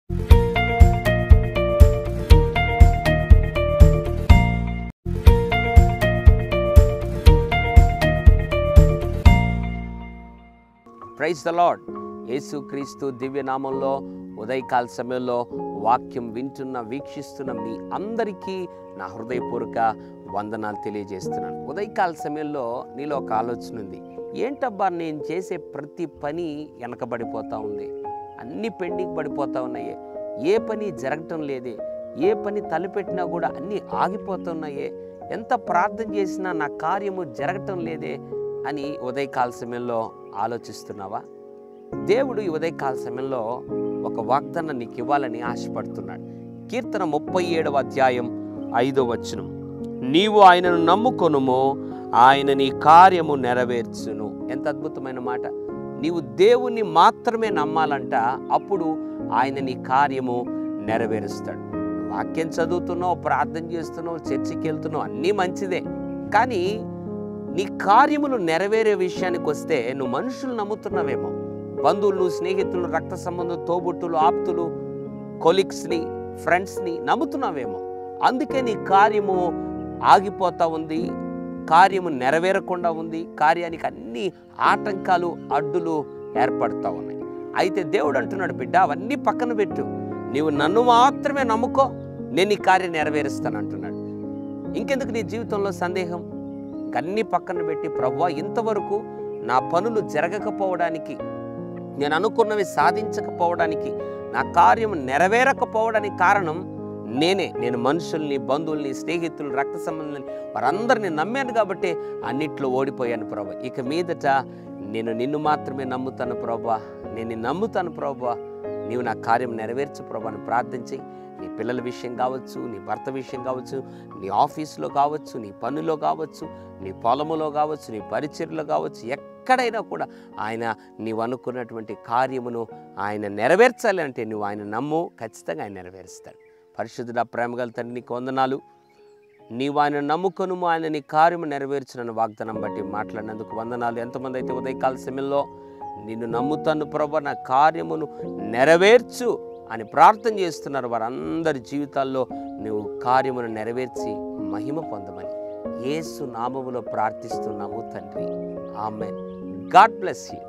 Praise the lord. యేసుక్రీస్తు దివ్యనామంలో ఉదయకాల సమయంలో వాక్యం వింటున్న వీక్షిస్తున్న మీ అందరికీ నా హృదయపూర్వక వందనాలు తెలియజేస్తున్నాను. ఉదయకాల సమయంలో నీలో ఒక ఆలోచన ఉంది. ఏంటబ్బా నేను చేసే ప్రతి పని వెనకబడిపోతూ ఉంది, అన్ని పెండింగ్ పడిపోతూ ఉన్నాయి, ఏ పని జరగటం లేదే, ఏ పని తలపెట్టినా కూడా అన్నీ ఆగిపోతున్నాయే, ఎంత ప్రార్థన చేసినా నా కార్యము జరగటం లేదే అని ఉదయకాల సమయంలో ఆలోచిస్తున్నావా? దేవుడు ఈ ఉదయకాల సమయంలో ఒక వాగ్దానం నీకు ఇవ్వాలని ఆశపడుతున్నాడు. కీర్తన 37వ అధ్యాయం 5వ వచనం, నీవు ఆయనను నమ్ముకొనుము, ఆయన నీ కార్యము నెరవేర్చును. ఎంత అద్భుతమైన మాట! నీవు దేవుణ్ణి మాత్రమే నమ్మాలంట, అప్పుడు ఆయన నీ కార్యము నెరవేరుస్తాడు. వాక్యం చదువుతున్నావు, ప్రార్థన చేస్తున్నావు, చర్చికి వెళ్తున్నావు, అన్నీ మంచిదే. కానీ నీ కార్యములు నెరవేరే విషయానికి వస్తే నువ్వు మనుషులు నమ్ముతున్నావేమో, బంధువులు, స్నేహితులు, రక్త సంబంధులు, తోబుట్టులు, ఆప్తులు, కొలీగ్స్ని, ఫ్రెండ్స్ని నమ్ముతున్నావేమో. అందుకే నీ కార్యము ఆగిపోతూ ఉంది, కార్యము నెరవేరకుండా ఉంది, కార్యానికి అన్ని ఆటంకాలు, అడ్డులు ఏర్పడుతూ ఉన్నాయి. అయితే దేవుడు అంటున్నాడు, బిడ్డ అవన్నీ పక్కన పెట్టు, నీవు నన్ను మాత్రమే నమ్ముకో, నేను నీ కార్యం నెరవేరుస్తాను అంటున్నాడు. ఇంకెందుకు నీ జీవితంలో సందేహం? అన్నీ పక్కన పెట్టి, ప్రభువా ఇంతవరకు నా పనులు జరగకపోవడానికి, నేను అనుకున్నవి సాధించకపోవడానికి, నా కార్యం నెరవేరకపోవడానికి కారణం నేను మనుషుల్ని, బంధువుల్ని, స్నేహితులు, రక్త సంబంధాన్ని వారందరినీ నమ్మాను కాబట్టి అన్నిట్లో ఓడిపోయాను ప్రభా. ఇక మీదట నేను నిన్ను మాత్రమే నమ్ముతాను ప్రభా, నేను నమ్ముతాను ప్రభా, నీవు నా కార్యం నెరవేర్చు ప్రభా అని ప్రార్థించి, నీ పిల్లల విషయం కావచ్చు, నీ భర్త విషయం కావచ్చు, నీ ఆఫీసులో కావచ్చు, నీ పనిలో కావచ్చు, నీ పొలములో కావచ్చు, నీ పరిచర్లో కావచ్చు, ఎక్కడైనా కూడా ఆయన నీవు అనుకున్నటువంటి కార్యమును ఆయన నెరవేర్చాలి అంటే నువ్వు ఆయన నమ్ము, ఖచ్చితంగా ఆయన నెరవేరుస్తాడు. పరిశుద్ధుడా, ప్రేమగల తండ్రి, నీకు వందనాలు. నీవు ఆయన నమ్ముకొనుము, ఆయన నీ కార్యము నెరవేర్చునని వాగ్దానం బట్టి మాట్లాడినందుకు వందనాలు. ఎంతమంది అయితే ఉదయకాల సమయంలో నిన్ను నమ్ముతాను ప్రభా, నా కార్యమును నెరవేర్చు అని ప్రార్థన చేస్తున్నారు, వారందరి జీవితాల్లో నువ్వు కార్యమును నెరవేర్చి మహిమ పొందమని యేసు నామములో ప్రార్థిస్తున్నాము తండ్రి. ఆమేన్. God bless you.